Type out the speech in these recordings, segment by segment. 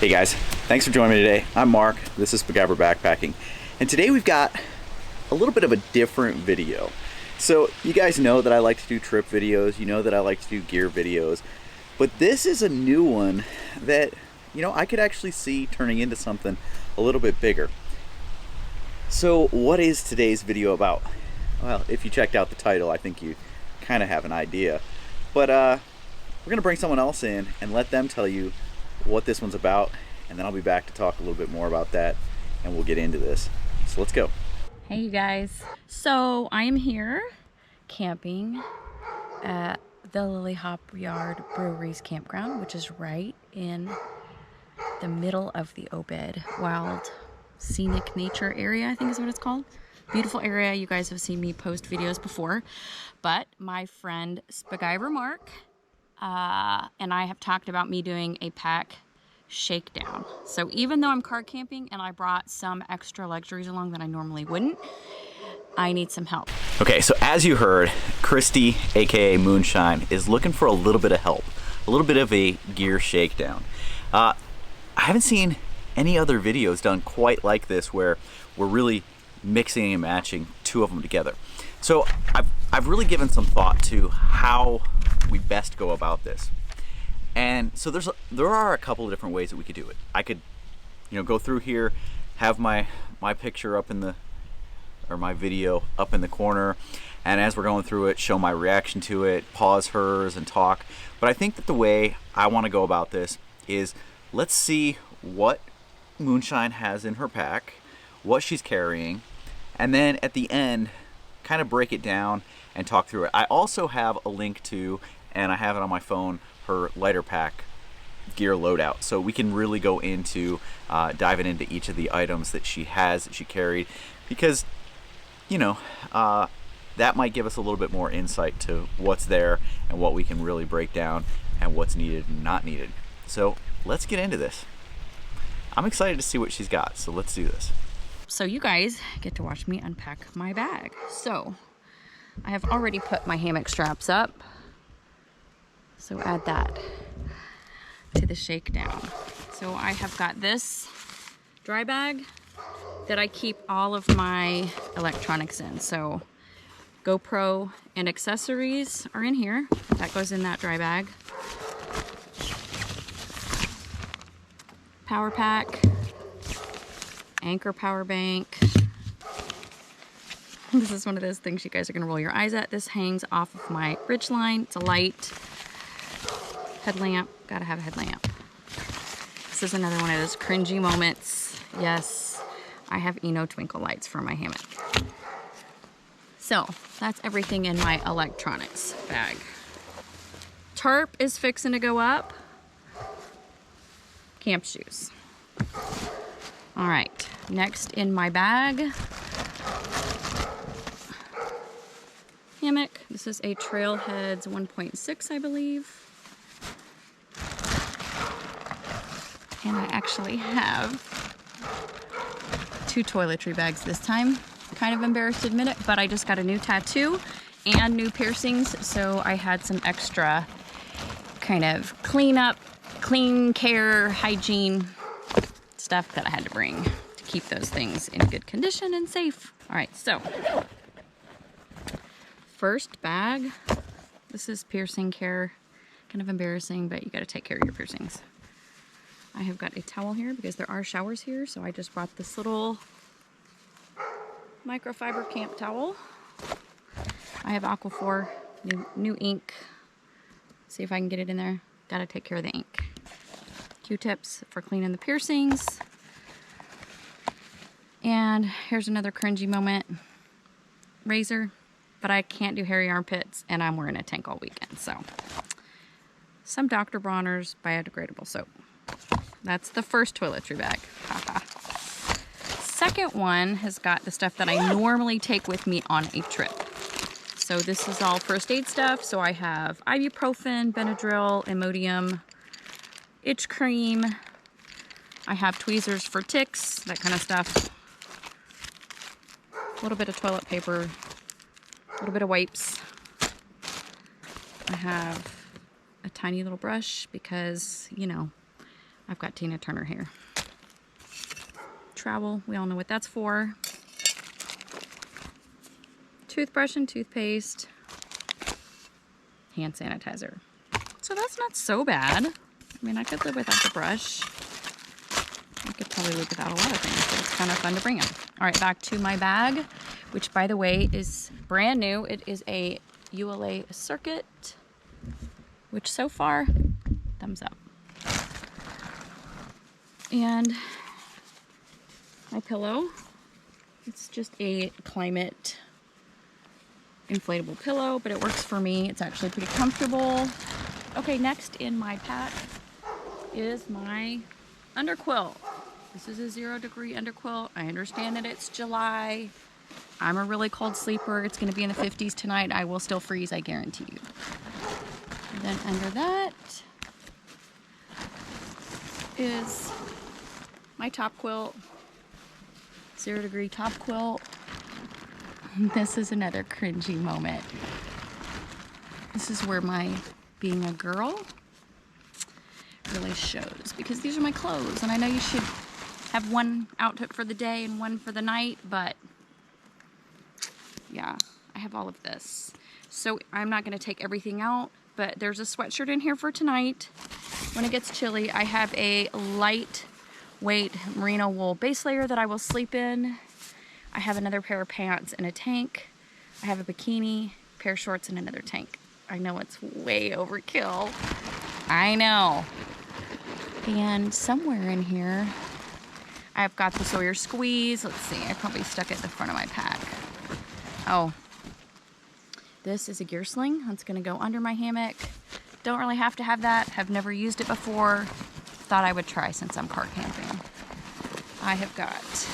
Hey guys, thanks for joining me today. I'm Mark, this is Spiguyver Backpacking, and today we've got a little bit of a different video. So you guys know that I like to do trip videos, you know that I like to do gear videos, but this is a new one that, you know, I could actually see turning into something a little bit bigger. So what is today's video about? Well, if you checked out the title, I think you kind of have an idea. But we're gonna bring someone else in and let them tell you what this one's about, and then I'll be back to talk a little bit more about that, and we'll get into this. So let's go. Hey you guys. So I am here camping at the Lily Hop Yard Brewery's campground, which is right in the middle of the Obed Wild Scenic Nature area, I think is what it's called. Beautiful area. You guys have seen me post videos before, but my friend Spiguyver Mark and I have talked about me doing a pack shakedown. So even though I'm car camping and I brought some extra luxuries along that I normally wouldn't, I need some help. Okay, so as you heard, Christy, aka Moonshine, is looking for a little bit of help, a little bit of a gear shakedown. I haven't seen any other videos done quite like this where we're really mixing and matching two of them together. So I've really given some thought to how we best go about this. And so there are a couple of different ways that we could do it. I could, you know, go through here, have my picture up in the, or my video up in the corner, and as we're going through it, show my reaction to it, pause hers and talk. But I think that the way I want to go about this is, let's see what Moonshine has in her pack, what she's carrying, and then at the end, kind of break it down and talk through it. I also have a link to, and I have it on my phone, her lighter pack gear loadout, so we can really go into diving into each of the items that she has, that she carried, because, you know, that might give us a little bit more insight to what's there and what we can really break down and what's needed and not needed. So let's get into this. I'm excited to see what she's got, so let's do this. So you guys get to watch me unpack my bag. So I have already put my hammock straps up, so add that to the shakedown. So I have got this dry bag that I keep all of my electronics in. So GoPro and accessories are in here. That goes in that dry bag. Power pack, anchor power bank. This is one of those things you guys are gonna roll your eyes at. This hangs off of my ridge line. It's a light. Headlamp, gotta have a headlamp. This is another one of those cringy moments. Yes, I have Eno twinkle lights for my hammock. So that's everything in my electronics bag. Tarp is fixing to go up. Camp shoes. All right, next in my bag, hammock. This is a Trailheads 1.6, I believe. And I actually have 2 toiletry bags this time. Kind of embarrassed to admit it, but I just got a new tattoo and new piercings, so I had some extra kind of clean care, hygiene stuff that I had to bring to keep those things in good condition and safe. All right, so first bag, this is piercing care. Kind of embarrassing, but you got to take care of your piercings. I have got a towel here because there are showers here, so I just brought this little microfiber camp towel. I have Aquaphor, new ink. See if I can get it in there. Got to take care of the ink. Q-tips for cleaning the piercings. And here's another cringy moment. Razor, but I can't do hairy armpits, and I'm wearing a tank all weekend, so. Some Dr. Bronner's biodegradable soap. That's the first toiletry bag. Second one has got the stuff that I normally take with me on a trip. So this is all first aid stuff. So I have ibuprofen, Benadryl, Imodium, itch cream. I have tweezers for ticks, that kind of stuff. A little bit of toilet paper, a little bit of wipes. I have a tiny little brush because, you know, I've got Tina Turner here. Trowel, we all know what that's for. Toothbrush and toothpaste. Hand sanitizer. So that's not so bad. I mean, I could live without the brush. I could probably live without a lot of things, but it's kind of fun to bring them. All right, back to my bag, which by the way is brand new. It is a ULA Circuit, which so far, thumbs up. And my pillow, it's just a Climate inflatable pillow, but it works for me. It's actually pretty comfortable. Okay, next in my pack is my underquilt. This is a 0 degree underquilt. I understand that it's July. I'm a really cold sleeper. It's gonna be in the 50s tonight. I will still freeze, I guarantee you. And then under that is my top quilt. 0 degree top quilt. This is another cringy moment. This is where my being a girl really shows, because these are my clothes, and I know you should have one outfit for the day and one for the night, but yeah, I have all of this. So I'm not gonna take everything out, but there's a sweatshirt in here for tonight. When it gets chilly, I have a lightweight merino wool base layer that I will sleep in. I have another pair of pants and a tank. I have a bikini, pair of shorts, and another tank. I know it's way overkill. I know. And somewhere in here, I've got the Sawyer Squeeze. Let's see, I probably stuck it at the front of my pack. Oh, this is a gear sling. That's gonna go under my hammock. Don't really have to have that. Have never used it before. Thought I would try since I'm car camping. I have got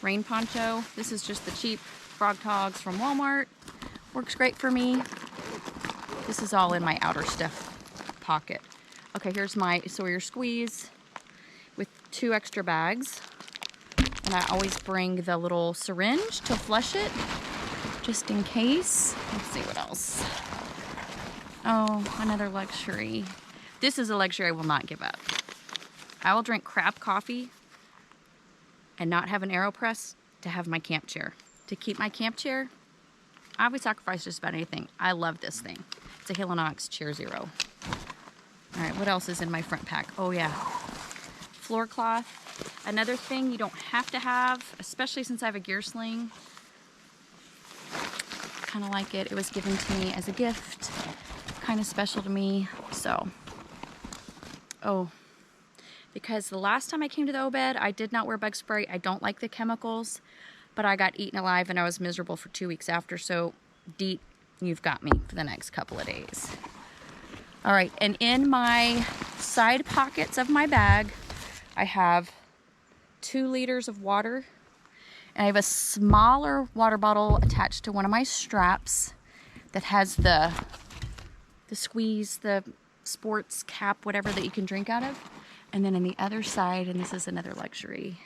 rain poncho. This is just the cheap Frog Togs from Walmart. Works great for me. This is all in my outer stuff pocket. Okay, here's my Sawyer Squeeze with 2 extra bags. And I always bring the little syringe to flush it, just in case. Let's see what else. Oh, another luxury. This is a luxury I will not give up. I will drink crap coffee and not have an AeroPress to have my camp chair. To keep my camp chair, I would sacrifice just about anything. I love this thing. It's a Hillanox Chair Zero. All right, what else is in my front pack? Oh yeah, floor cloth. Another thing you don't have to have, especially since I have a gear sling. Kind of like it. It was given to me as a gift. Kind of special to me, so. Oh, because the last time I came to the Obed, I did not wear bug spray. I don't like the chemicals, but I got eaten alive and I was miserable for 2 weeks after. So, DEET, you've got me for the next couple of days. All right, and in my side pockets of my bag, I have 2 liters of water. And I have a smaller water bottle attached to one of my straps that has the squeeze, the sports cap, whatever that you can drink out of. And then on the other side, and this is another luxury,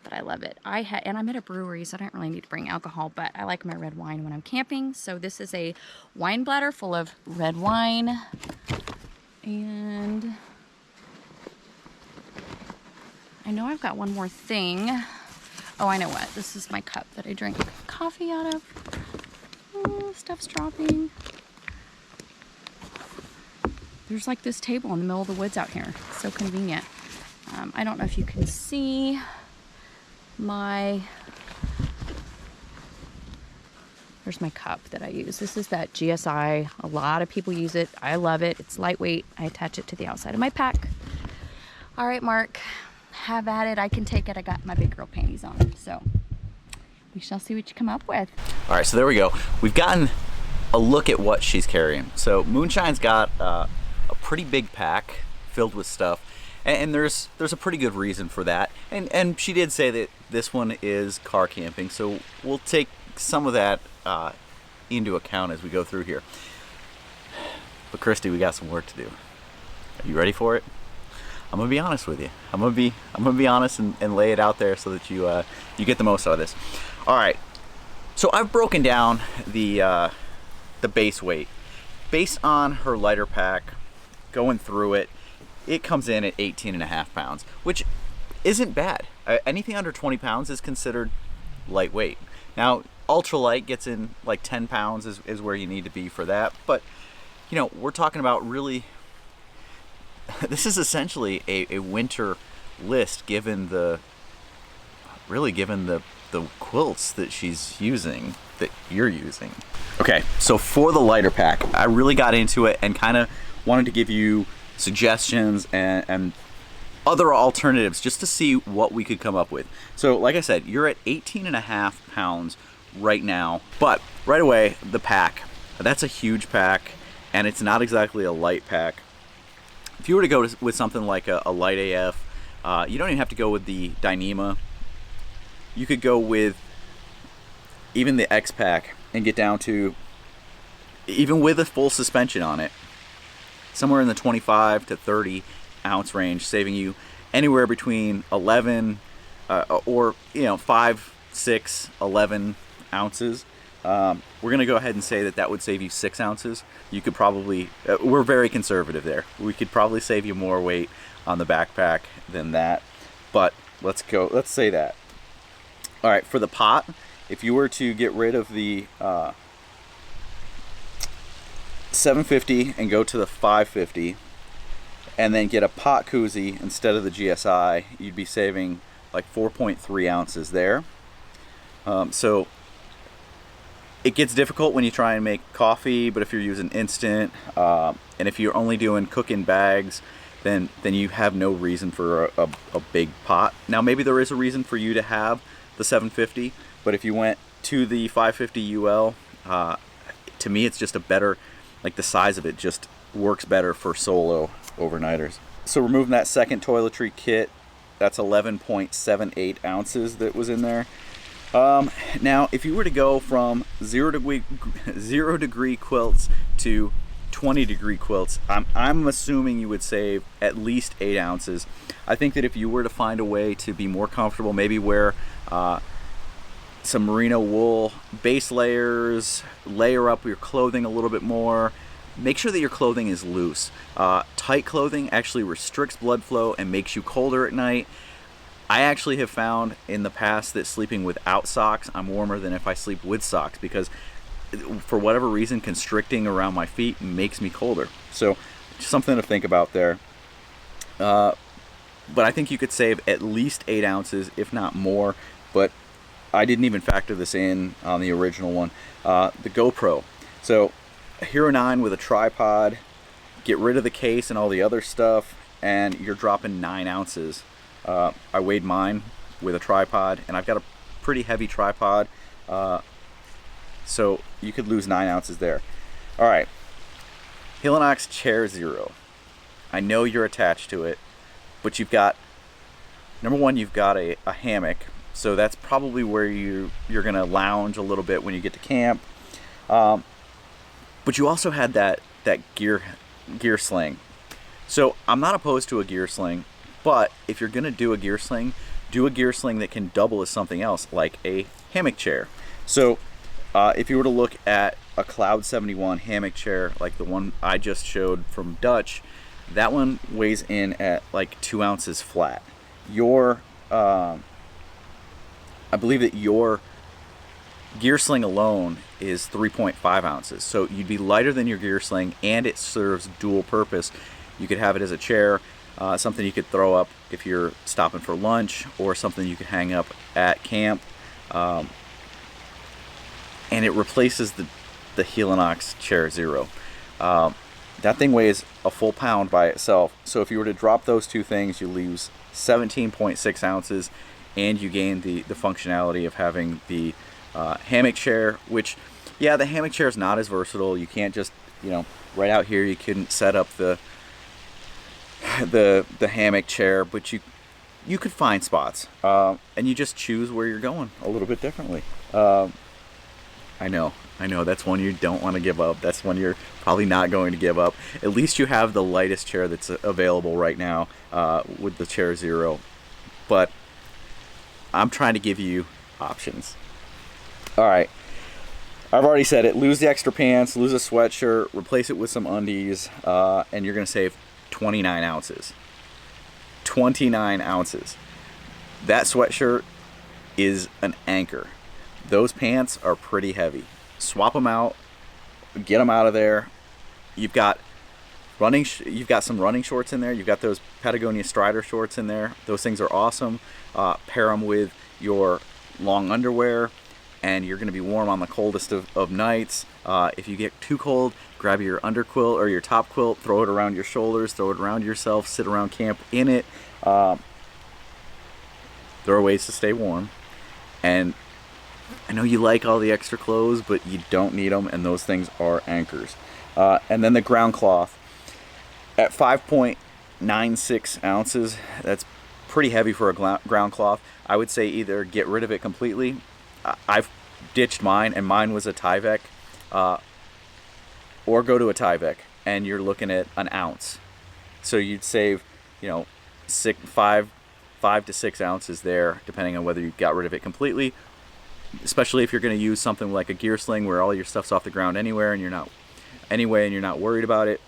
but I love it. And I'm at a brewery, so I don't really need to bring alcohol, but I like my red wine when I'm camping. So this is a wine bladder full of red wine. And I know I've got one more thing. Oh, I know what. This is my cup that I drink coffee out of. Oh, stuff's dropping. There's like this table in the middle of the woods out here. So convenient. I don't know if you can see there's my cup that I use. This is that GSI. A lot of people use it. I love it. It's lightweight. I attach it to the outside of my pack. All right, Mark, have at it. I can take it. I got my big girl panties on. So we shall see what you come up with. All right, so there we go. We've gotten a look at what she's carrying. So Moonshine's got a pretty big pack filled with stuff, and there's a pretty good reason for that. And she did say that this one is car camping, so we'll take some of that into account as we go through here. But Christy, we got some work to do. Are you ready for it? I'm gonna be honest with you. I'm gonna be honest and lay it out there so that you get the most out of this. All right. So I've broken down the base weight based on her lighter pack, going through it, it comes in at 18.5 pounds, which isn't bad. Anything under 20 pounds is considered lightweight. Now, ultralight gets in like 10 pounds is where you need to be for that. But, you know, we're talking about really, this is essentially a winter list given the quilts that she's using, that you're using. Okay, so for the lighter pack, I really got into it and kind of wanted to give you suggestions and other alternatives just to see what we could come up with. So like I said, you're at 18.5 pounds right now, but right away, the pack, that's a huge pack, and it's not exactly a light pack. If you were to go with something like a light AF, you don't even have to go with the Dyneema. You could go with even the X pack and get down to, even with a full suspension on it, somewhere in the 25 to 30 ounce range, saving you anywhere between 11 or 5, 6, 11 ounces. We're gonna go ahead and say that would save you 6 ounces. You could probably, we're very conservative there. We could probably save you more weight on the backpack than that, but let's say that. All right, for the pot, if you were to get rid of the 750 and go to the 550 and then get a pot koozie instead of the GSI, you'd be saving like 4.3 ounces there. So it gets difficult when you try and make coffee, but if you're using instant, and if you're only doing cook-in bags, then you have no reason for a big pot. Now maybe there is a reason for you to have the 750, but if you went to the 550 UL, to me it's just a better, like the size of it just works better for solo overnighters. So removing that second toiletry kit, that's 11.78 ounces that was in there. Now if you were to go from 0 degree quilts to 20-degree quilts, I'm assuming you would save at least 8 ounces. I think that if you were to find a way to be more comfortable, maybe wear some merino wool base layers, layer up your clothing a little bit more, make sure that your clothing is loose. Tight clothing actually restricts blood flow and makes you colder at night. I actually have found in the past that sleeping without socks, I'm warmer than if I sleep with socks, because for whatever reason, constricting around my feet makes me colder. So something to think about there. But I think you could save at least 8 ounces, if not more. But I didn't even factor this in on the original one. The GoPro. So a Hero 9 with a tripod, get rid of the case and all the other stuff, and you're dropping 9 ounces. I weighed mine with a tripod, and I've got a pretty heavy tripod, so you could lose 9 ounces there. All right, Helinox Chair Zero. I know you're attached to it, but you've got, number one, you've got a hammock, so that's probably where you're gonna lounge a little bit when you get to camp. But you also had that gear sling. So I'm not opposed to a gear sling, but if you're gonna do a gear sling that can double as something else, like a hammock chair. So if you were to look at a Cloud 71 hammock chair, like the one I just showed from Dutch, that one weighs in at like 2 ounces flat. I believe that your gear sling alone is 3.5 ounces. So you'd be lighter than your gear sling, and it serves dual purpose. You could have it as a chair, something you could throw up if you're stopping for lunch, or something you could hang up at camp. And it replaces the Helinox Chair Zero. That thing weighs a full pound by itself. So if you were to drop those two things, you lose 17.6 ounces, and you gain the functionality of having the hammock chair, which, yeah, the hammock chair is not as versatile. You can't just, right out here you couldn't set up the hammock chair, but you could find spots, and you just choose where you're going a little bit differently. I know that's one you don't want to give up. That's one you're probably not going to give up. At least you have the lightest chair that's available right now with the Chair Zero, but I'm trying to give you options. All right, I've already said it. Lose the extra pants, lose a sweatshirt, replace it with some undies, and you're going to save 29 ounces. 29 ounces. That sweatshirt is an anchor. Those pants are pretty heavy. Swap them out, get them out of there. You've got some running shorts in there. You've got those Patagonia Strider shorts in there. Those things are awesome. Pair them with your long underwear, and you're going to be warm on the coldest of nights. If you get too cold, grab your underquilt or your top quilt, throw it around your shoulders, throw it around yourself, sit around camp in it. There are ways to stay warm. And I know you like all the extra clothes, but you don't need them, and those things are anchors. And then the ground cloth. At 5.96 ounces, that's pretty heavy for a ground cloth. I would say either get rid of it completely. I've ditched mine, and mine was a Tyvek, or go to a Tyvek, and you're looking at an ounce. So you'd save, 5 to 6 ounces there, depending on whether you got rid of it completely. Especially if you're going to use something like a gear sling where all your stuff's off the ground and you're not worried about it.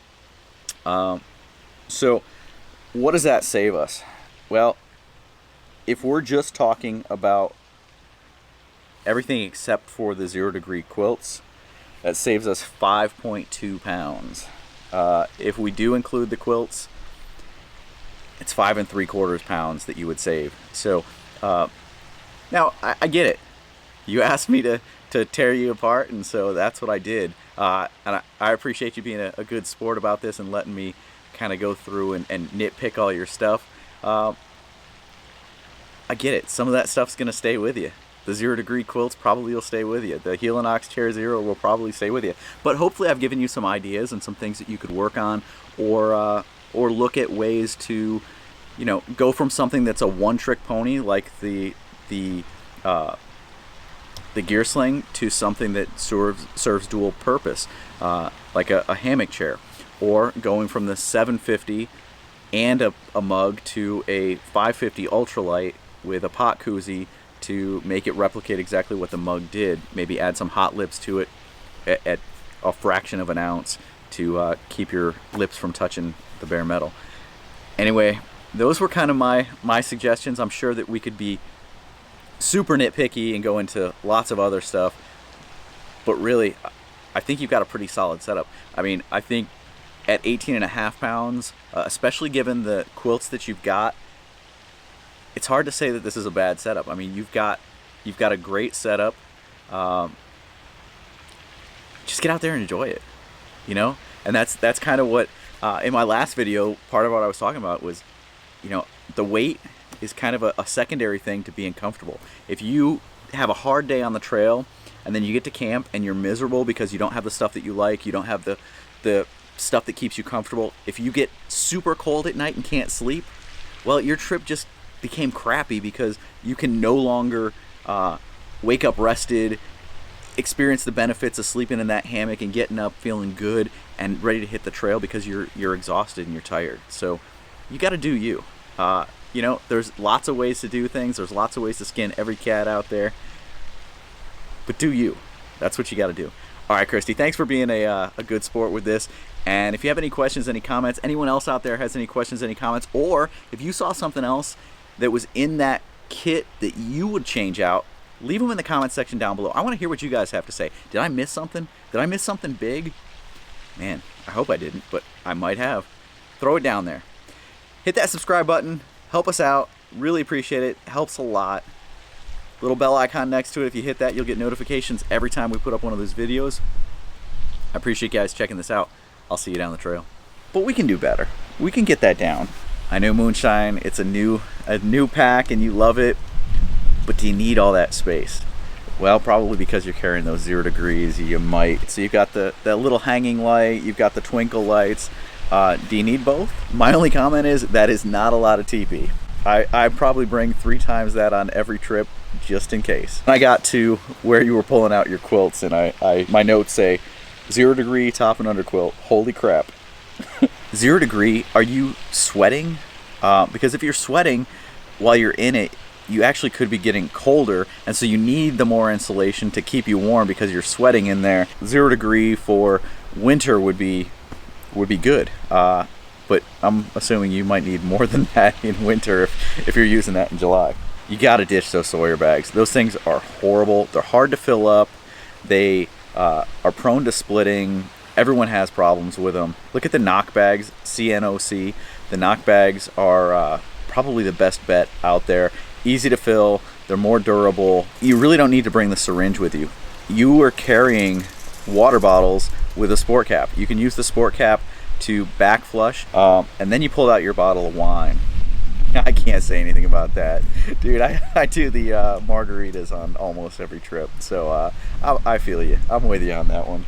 So what does that save us? Well, if we're just talking about everything except for the 0 degree quilts, that saves us 5.2 pounds. If we do include the quilts, it's 5 3/4 pounds that you would save. So now I get it. You asked me to tear you apart, and so that's what I did. And I appreciate you being a good sport about this and letting me kind of go through and nitpick all your stuff. I get it. Some of that stuff's going to stay with you. The 0 degree quilts probably will stay with you. The Heel and Ox Chair Zero will probably stay with you. But hopefully I've given you some ideas and some things that you could work on, or look at ways to, go from something that's a one-trick pony like the gear sling to something that serves dual purpose, like a hammock chair, or going from the 750 and a mug to a 550 ultralight with a pot koozie to make it replicate exactly what the mug did. Maybe add some hot lips to it at a fraction of an ounce to keep your lips from touching the bare metal. Anyway, those were kind of my suggestions. I'm sure that we could be super nitpicky and go into lots of other stuff, but really I think you've got a pretty solid setup. I mean, I think at 18.5 pounds, especially given the quilts that you've got, it's hard to say that this is a bad setup. I mean, you've got a great setup. Just get out there and enjoy it, and that's kind of what in my last video, part of what I was talking about was, the weight is kind of a secondary thing to being comfortable. If you have a hard day on the trail and then you get to camp and you're miserable because you don't have the stuff that you like, you don't have the stuff that keeps you comfortable, if you get super cold at night and can't sleep, well, your trip just became crappy because you can no longer wake up rested, experience the benefits of sleeping in that hammock and getting up feeling good and ready to hit the trail because you're exhausted and you're tired. So you got to do you. There's lots of ways to do things. There's lots of ways to skin every cat out there. But do you. That's what you got to do. All right, Christy, thanks for being a good sport with this. And if you have any questions, any comments, anyone else out there has any questions, any comments, or if you saw something else that was in that kit that you would change out, leave them in the comment section down below. I want to hear what you guys have to say. Did I miss something? Did I miss something big? Man, I hope I didn't, but I might have. Throw it down there. Hit that subscribe button. Help us out. Really appreciate it. Helps a lot. Little bell icon next to it. If you hit that, you'll get notifications every time we put up one of those videos. I appreciate you guys checking this out. I'll see you down the trail. But we can do better. We can get that down. I know Moonshine, it's a new pack and you love it, but do you need all that space? Well, probably because you're carrying those 0 degrees, you might. So you've got that little hanging light, you've got the twinkle lights. Do you need both? My only comment is that is not a lot of TP. I probably bring 3 times that on every trip just in case. I got to where you were pulling out your quilts and my notes say 0 degree top and under quilt. Holy crap. 0 degree, are you sweating? Because if you're sweating while you're in it, you actually could be getting colder, and so you need the more insulation to keep you warm because you're sweating in there. 0 degree for winter would be good. but I'm assuming you might need more than that in winter if you're using that in July. You gotta ditch those Sawyer bags. Those things are horrible. They're hard to fill up. They are prone to splitting. Everyone has problems with them. Look at the knock bags, CNOC. The knock bags are probably the best bet out there. Easy to fill, they're more durable. You really don't need to bring the syringe with you. You are carrying water bottles with a sport cap. You can use the sport cap to back flush, and then you pull out your bottle of wine. I can't say anything about that. Dude, I do the margaritas on almost every trip, so I feel you. I'm with you on that one.